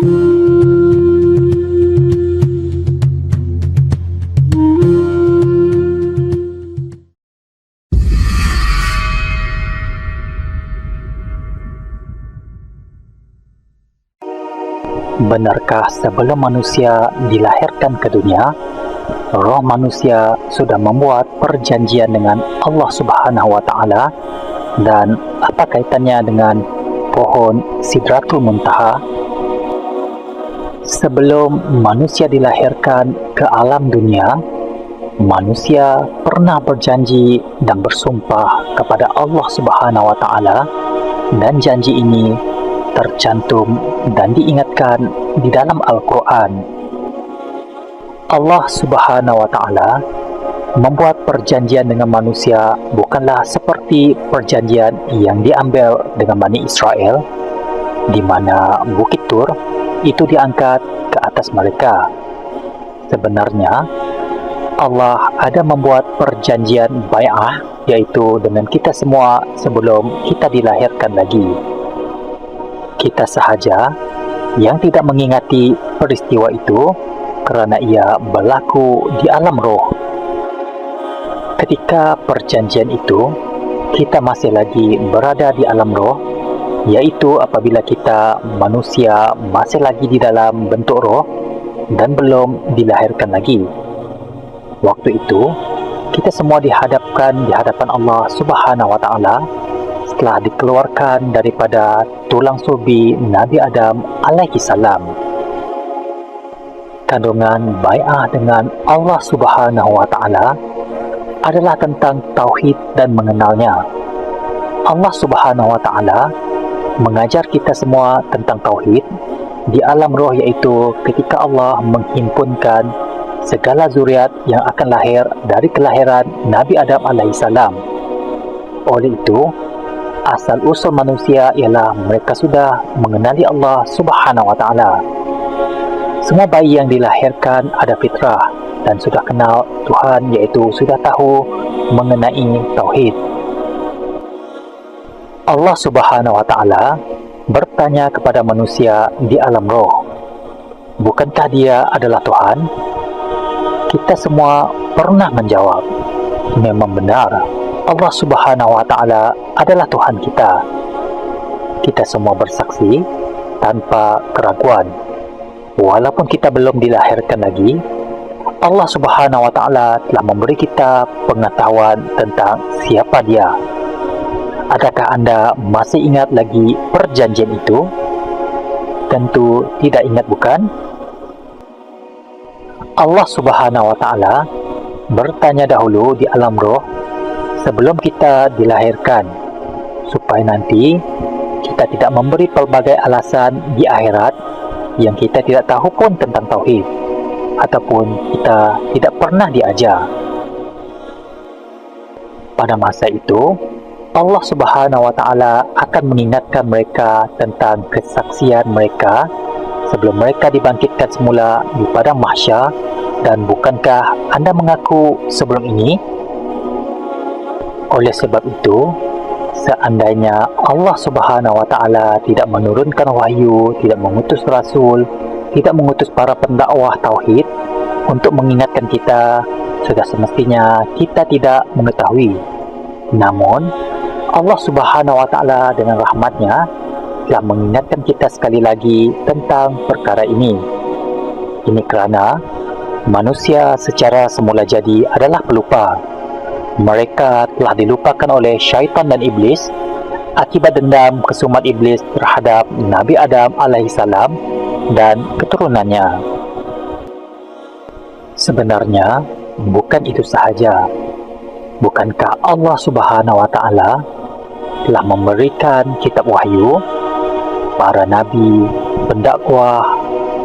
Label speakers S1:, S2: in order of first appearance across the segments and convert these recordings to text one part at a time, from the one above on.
S1: Benarkah sebelum manusia dilahirkan ke dunia, roh manusia sudah membuat perjanjian dengan Allah Subhanahu wa Ta'ala? Dan apa kaitannya dengan pohon Sidratul Muntaha? Sebelum manusia dilahirkan ke alam dunia, manusia pernah berjanji dan bersumpah kepada Allah Subhanahu wa Ta'ala, dan janji ini tercantum dan diingatkan di dalam Al-Quran. Allah Subhanahu wa Ta'ala membuat perjanjian dengan manusia bukanlah seperti perjanjian yang diambil dengan Bani Israel, di mana Bukit Tur itu diangkat ke atas mereka. Sebenarnya Allah ada membuat perjanjian bai'ah, yaitu dengan kita semua sebelum kita dilahirkan lagi. Kita sahaja yang tidak mengingati peristiwa itu kerana ia berlaku di alam roh. Ketika perjanjian itu, kita masih lagi berada di alam roh, yaitu apabila kita manusia masih lagi di dalam bentuk roh dan belum dilahirkan lagi. Waktu itu, kita semua dihadapkan di hadapan Allah Subhanahu wa Ta'ala setelah dikeluarkan daripada tulang sulbi Nabi Adam alaihi salam. Kandungan bai'ah dengan Allah Subhanahu wa Ta'ala adalah tentang tauhid dan mengenalnya. Allah Subhanahu wa Ta'ala mengajar kita semua tentang tauhid di alam roh, yaitu ketika Allah menghimpunkan segala zuriat yang akan lahir dari kelahiran Nabi Adam alaihi salam. Oleh itu, asal usul manusia ialah mereka sudah mengenali Allah Subhanahu wa Ta'ala. Semua bayi yang dilahirkan ada fitrah dan sudah kenal Tuhan, iaitu sudah tahu mengenai tauhid. Allah Subhanahu wa Ta'ala bertanya kepada manusia di alam roh, bukankah dia adalah Tuhan? Kita semua pernah menjawab, memang benar, Allah Subhanahu wa Ta'ala adalah Tuhan kita. Kita semua bersaksi tanpa keraguan. Walaupun kita belum dilahirkan lagi, Allah Subhanahu wa Ta'ala telah memberi kita pengetahuan tentang siapa Dia. Adakah Anda masih ingat lagi perjanjian itu? Tentu tidak ingat, bukan? Allah Subhanahu wa Ta'ala bertanya dahulu di alam roh sebelum kita dilahirkan, supaya nanti kita tidak memberi pelbagai alasan di akhirat yang kita tidak tahu pun tentang tauhid, ataupun kita tidak pernah diajar. Pada masa itu, Allah Subhanahu wa Ta'ala akan mengingatkan mereka tentang kesaksian mereka sebelum mereka dibangkitkan semula di padang mahsyar. Dan bukankah Anda mengaku sebelum ini? Oleh sebab itu, seandainya Allah Subhanahu wa Ta'ala tidak menurunkan wahyu, tidak mengutus rasul, tidak mengutus para pendakwah tauhid untuk mengingatkan kita, sudah semestinya kita tidak mengetahui. Namun, Allah Subhanahu wa Ta'ala dengan rahmatnya telah mengingatkan kita sekali lagi tentang perkara ini. Ini kerana manusia secara semula jadi adalah pelupa. Mereka telah dilupakan oleh syaitan dan iblis akibat dendam kesumat iblis terhadap Nabi Adam alaihi salam dan keturunannya. Sebenarnya bukan itu sahaja. Bukankah Allah Subhanahu wa Ta'ala telah memberikan kitab wahyu, para nabi, pendakwah,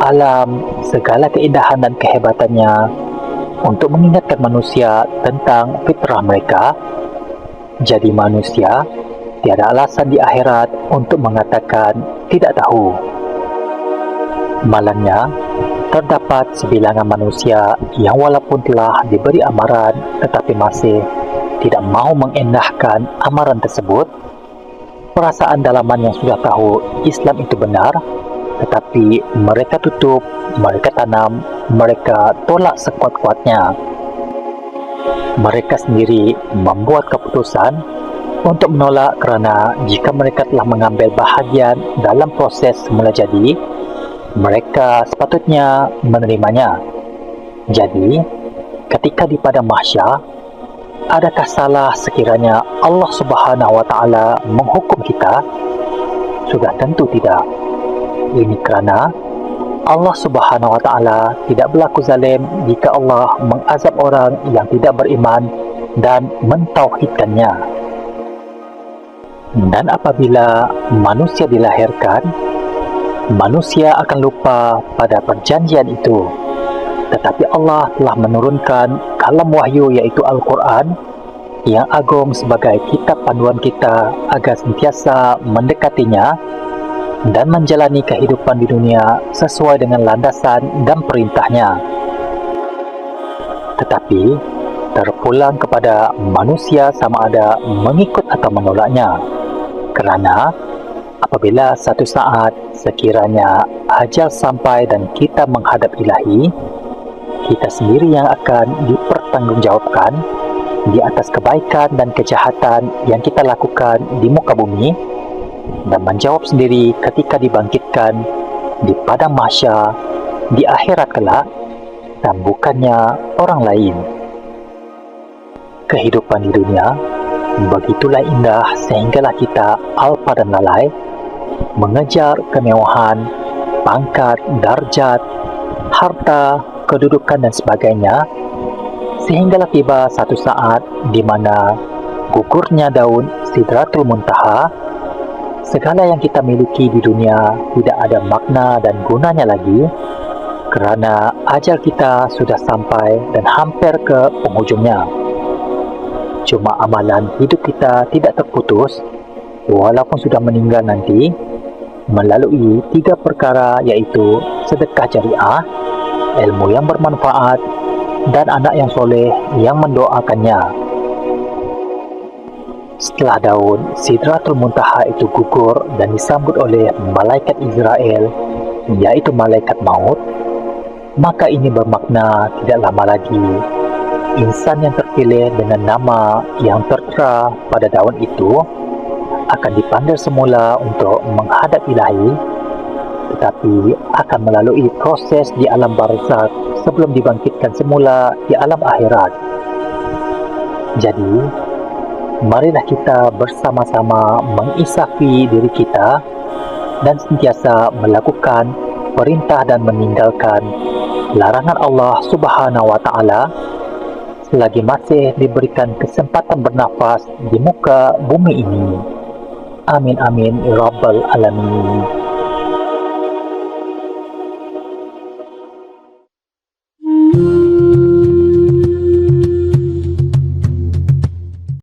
S1: alam, segala keindahan dan kehebatannya untuk mengingatkan manusia tentang fitrah mereka? Jadi manusia tiada alasan di akhirat untuk mengatakan tidak tahu. Malangnya, terdapat sebilangan manusia yang walaupun telah diberi amaran tetapi masih tidak mau mengendahkan amaran tersebut. Perasaan dalaman yang sudah tahu Islam itu benar, tetapi mereka tutup, mereka tanam, mereka tolak sekuat-kuatnya. Mereka sendiri membuat keputusan untuk menolak kerana jika mereka telah mengambil bahagian dalam proses semula jadi, mereka sepatutnya menerimanya. Jadi, ketika di padang mahsyar, adakah salah sekiranya Allah Subhanahu wa taala menghukum kita? Sudah tentu tidak. Ini kerana Allah Subhanahu wa taala tidak berlaku zalim jika Allah mengazab orang yang tidak beriman dan mentauhidkannya. Dan apabila manusia dilahirkan, manusia akan lupa pada perjanjian itu. Tetapi Allah telah menurunkan kalam wahyu iaitu Al-Quran yang agung sebagai kitab panduan kita agar sentiasa mendekatinya dan menjalani kehidupan di dunia sesuai dengan landasan dan perintahnya. Tetapi terpulang kepada manusia sama ada mengikut atau menolaknya. Kerana apabila satu saat sekiranya ajal sampai dan kita menghadap Ilahi, kita sendiri yang akan dipertanggungjawabkan di atas kebaikan dan kejahatan yang kita lakukan di muka bumi dan menjawab sendiri ketika dibangkitkan di padang mahsyar di akhirat kelak dan bukannya orang lain. Kehidupan di dunia begitulah indah sehinggalah kita alpa dan lalai mengejar kemewahan, pangkat, darjat, harta, kedudukan dan sebagainya, sehinggalah tiba satu saat di mana gugurnya daun Sidratul Muntaha, segala yang kita miliki di dunia tidak ada makna dan gunanya lagi kerana ajal kita sudah sampai dan hampir ke penghujungnya. Cuma amalan hidup kita tidak terputus walaupun sudah meninggal nanti melalui 3 perkara iaitu sedekah jariah, ilmu yang bermanfaat, dan anak yang soleh yang mendoakannya. Setelah daun Sidratul Muntaha itu gugur dan disambut oleh malaikat Israel, yaitu malaikat maut, maka ini bermakna tidak lama lagi insan yang terpilih dengan nama yang tertera pada daun itu akan dipanggil semula untuk menghadap Ilahi, tetapi akan melalui proses di alam barzakh sebelum dibangkitkan semula di alam akhirat. Jadi, marilah kita bersama-sama mengisafi diri kita dan sentiasa melakukan perintah dan meninggalkan larangan Allah Subhanahu wa taala selagi masih diberikan kesempatan bernafas di muka bumi ini. Amin amin ya rabbal alamin.